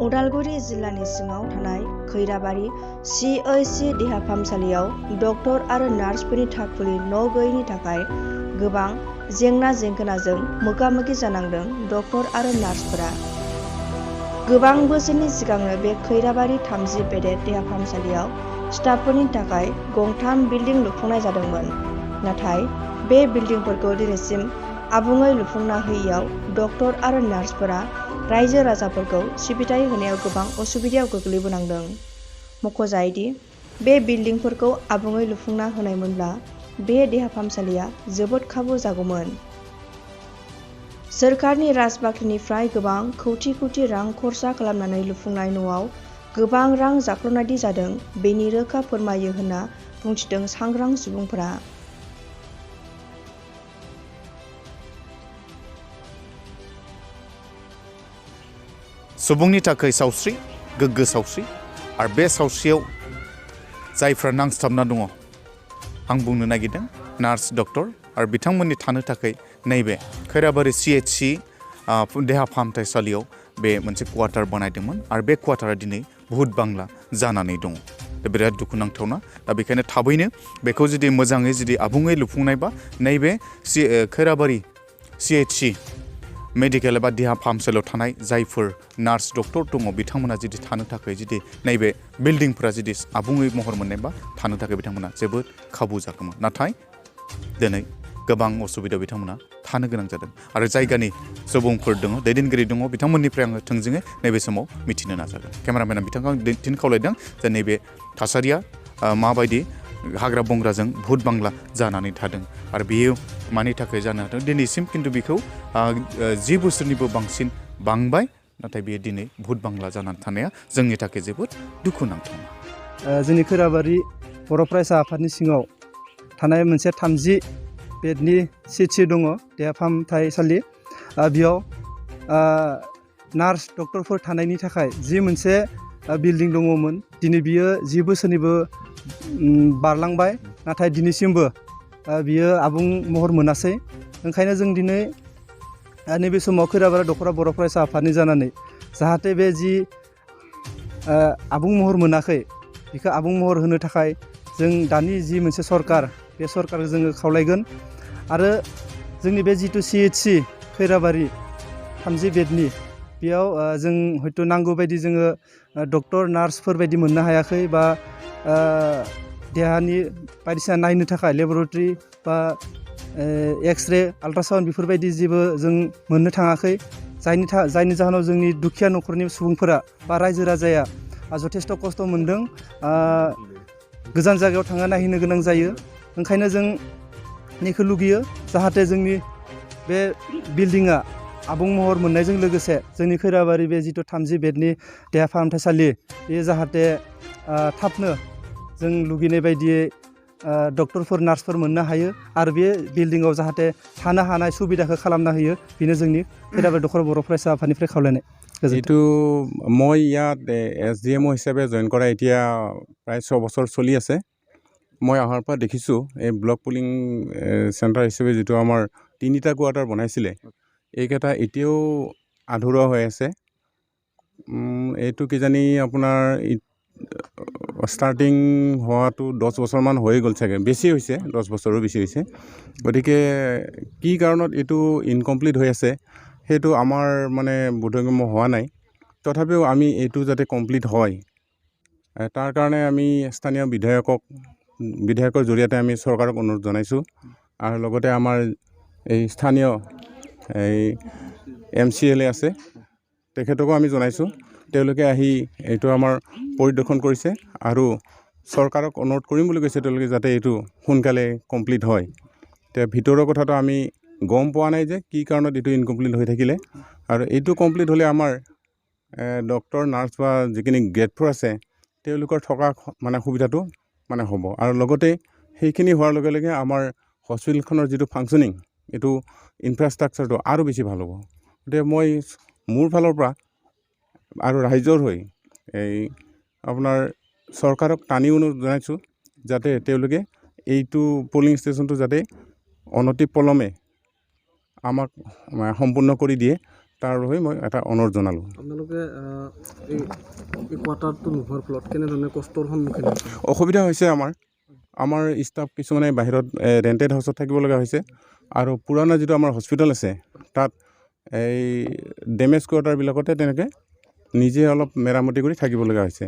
उदालगुरि जिल्लानि सिङाव थानाय खैराबारि CHC देहा फाहामसालियाव डक्टर आरो नार्सफोरनि थाखुलि न' गैयैनि थाखाय गोबां जेंना जेंगोनाजों मोगा-मोगि जानांदों डक्टर आरो नार्सफोरा। गोबां बोसोरनि सिगांनो बे खैराबारि 30 बेडेड देहा फाहामसालियाव स्टाफफोरनि थाखाय गंथाम बिल्डिं लुफुंनाय जादोंमोन। नाथाय बे बिल्डिंफोरखौ दिनैसिम आबुङै लुफुंना होयैयाव डक्टर आरो नार्सफोरा रायजो राजाफोरखौ सिबिथाय होनायाव गोबां असुबिदायाव गोग्लैबोनांदों। मख'जायोदि बे बिल्डिंफोरखौ आबुङै लुफुंना होनायमोनब्ला बे देहा फाहामसालिया जोबोद खाबु जागौमोन। सोरखारनि राजबाख्रिनिफ्राय गोबां कौटि रां खरसा खालामनानै लुफुंनाय न'आव गोबां रां जाख्ल'नायदि जादों बेनि रोखा फोरमायो होनना बुंथिदों सांग्रां सुबुंफोरा। सुबुंनि थाखाय सावस्रि गोग्गो सावस्रि आरो बे सावस्रियाव जायफ्रा नांस्थाबना दङ आं बुंनो नागिरदों नार्स डक्टर आरो बिथांमोननि थानो थाखाय नैबे खैराबारि CHC देहा फाहामथायसालियाव बे मोनसे क्वार्टार बानायदोंमोन आरो बे क्वार्टारा दिनै बुहुत बांला जानानै दङ। दा बिराद दुखुनांथावना। दा बेखायनो थाबैनो बेखौ जुदि मोजाङै जुदि आबुङै लुफुंनायबा नैबे खैराबारि CHC मेडिकेल एबा देहा फाहामसालियाव थानाय जायफोर नार्स डक्टर दङ बिथांमोना जुदि थानो थाखाय जुदि नैबे बिल्डिंफोरा जुदि आबुङै महर मोननायबा थानो थाखाय बिथांमोना जोबोद खाबु जागौमोन। नाथाय दिनै गोबां असुबिदायाव बिथांमोना थानो गोनां जादों आरो जायगानि सुबुंफोर दङ दैदेनगिरि दङ बिथांमोननिफ्राय आङो थोंजोङै नैबे समाव मिथिनो नाजागोन। केमेरामेना बिथांखौ आं दिन्थिनो खावलायदों जे नैबे थासारिया माबायदि हाग्रा बंग्राजों भुत बांला जानानै थादों आरो बेयो मानि थाखाय जानो हादों दिनैसिम खिन्थु बेखौ 10 बोसोरनिबो बांसिन बांबाय नाथाय बेयो दिनै भुत बांला जानानै थानाया जोंनि थाखाय जोबोद दुखुनांथाव। जोंनि खैराबारि बर' फरायसा आफादनि सिङाव थानाय मोनसे 30 बेडनि CHC दङ देहा फाहामथायसालि। बेयाव नार्स डक्टरफोर थानायनि थाखाय जि मोनसे बिल्डिं दङमोन दिनै बियो 10 बोसोरनिबो बारलांबाय नाथाय दिनैसिमबो बियो आबुं महर मोनासै। ओंखायनो जों दिनै नैबे समाव खैराबारि दख'रा बर' फरायसा आफादनि जानानै जाहाथे बे जि आबुं महर मोनाखै बेखौ आबुं महर होनो थाखाय जों दानि जि मोनसे सरकार बे सरकारखौ जोङो खावलायगोन आरो जोंनि बे जिथु CHC खैराबारि 30 बेडनि बेयाव जों हयथ' नांगौ बायदि जोङो डक्टर नार्सफोर बायदि मोननो हायाखै बा देहानि बायदिसिना नायनो थाखाय लेबरेटरि बा एक्सरे आल्ट्रासाउन्ड बेफोरबायदि जेबो जों मोननो थाङाखै जायनि जाहोनाव जोंनि दुखिया न'खरनि सुबुंफोरा बा रायजो राजाया जथेस्थ' खस्थ' मोनदों। गोजान जायगायाव थांना नायहैनो गोनां जायो। ओंखायनो जों बेखौ लुगैयो जाहाथे जोंनि बे बिल्डिङा आबुं महर मोननायजों लोगोसे जोंनि खैराबारि बे जिथु 30 बेडनि देहा फाहामथायसालि बेयो जाहाथे थाबनो जों लुगैनाय बायदियै डक्टरफोर नार्सफोर मोननो हायो आरो बे बिल्डिङाव जाहाथे थानो हानाय सुबिदाखौ खालामना होयो बेनो जोंनि खैराबारि दख'रा बर' फरायसा आफादनिफ्राय खावलायनाय। এইটো মই ইয়াত SDMO হিচাপে জইন কৰা এতিয়া প্ৰায় 6 বছৰ চলি আছে। মই অহাৰ পৰা দেখিছোঁ এই ব্লক পুলিং চেণ্টাৰ হিচাপে যিটো আমাৰ 3টা কোৱাৰ্টাৰ বনাইছিলে এইকেইটা এতিয়াও আধৰুৱা হৈ আছে। এইটো কিজানি আপোনাৰ ষ্টাৰ্টিং হোৱাটো 10 বছৰমান হৈ গ'ল চাগে, বেছি হৈছে 10 বছৰো বেছি হৈছে। গতিকে কি কাৰণত এইটো ইনকমপ্লিট হৈ আছে সেইটো আমাৰ মানে বোধগম্য হোৱা নাই। তথাপিও আমি এইটো যাতে কমপ্লিট হয় তাৰ কাৰণে আমি স্থানীয় বিধায়কৰ জৰিয়তে আমি চৰকাৰক অনুৰোধ জনাইছোঁ আৰু লগতে আমাৰ এই স্থানীয় এই MCLA আছে তেখেতকো আমি জনাইছোঁ। তেওঁলোকে আহি এইটো আমাৰ পৰিদৰ্শন কৰিছে আৰু চৰকাৰক অনুৰোধ কৰিম বুলি কৈছে তেওঁলোকে যাতে এইটো সোনকালে কমপ্লিট হয়। এতিয়া ভিতৰৰ কথাটো আমি গম পোৱা নাই যে কি কাৰণত এইটো ইনকমপ্লিট হৈ থাকিলে আৰু এইটো কমপ্লিট হ'লে আমাৰ ডক্টৰ নাৰ্ছ বা যিখিনি গ্ৰেডফোৰ আছে তেওঁলোকৰ থকা মানে সুবিধাটো মানে হ'ব আৰু লগতে সেইখিনি হোৱাৰ লগে লগে আমাৰ হস্পিটেলখনৰ যিটো ফাংচনিং এইটো ইনফ্ৰাষ্ট্ৰাকচাৰটো আৰু বেছি ভাল হ'ব। গতিকে মই মোৰ ফালৰ পৰা আৰু ৰাইজৰ হৈ এই আপোনাৰ চৰকাৰক টানি অনুৰোধ জনাইছোঁ যাতে তেওঁলোকে এইটো পলিং ষ্টেচনটো যাতে অনতি পলমে আমাক সম্পূৰ্ণ কৰি দিয়ে তাৰ হৈ মই এটা অনুৰোধ জনালোঁ। আপোনালোকে এই কোৱাৰ্টাৰটো নোহোৱাৰ ফলত কেনেধৰণে কষ্টৰ সন্মুখীন হৈছে? অসুবিধা হৈছে আমাৰ ষ্টাফ কিছুমানে বাহিৰত ৰেণ্টেড হাউচত থাকিব লগা হৈছে আৰু পুৰণা যিটো আমাৰ হস্পিটেল আছে তাত এই ডেমেজ কোৱাৰ্টাৰবিলাকতে তেনেকৈ নিজে অলপ মেৰামতি কৰি থাকিব লগা হৈছে।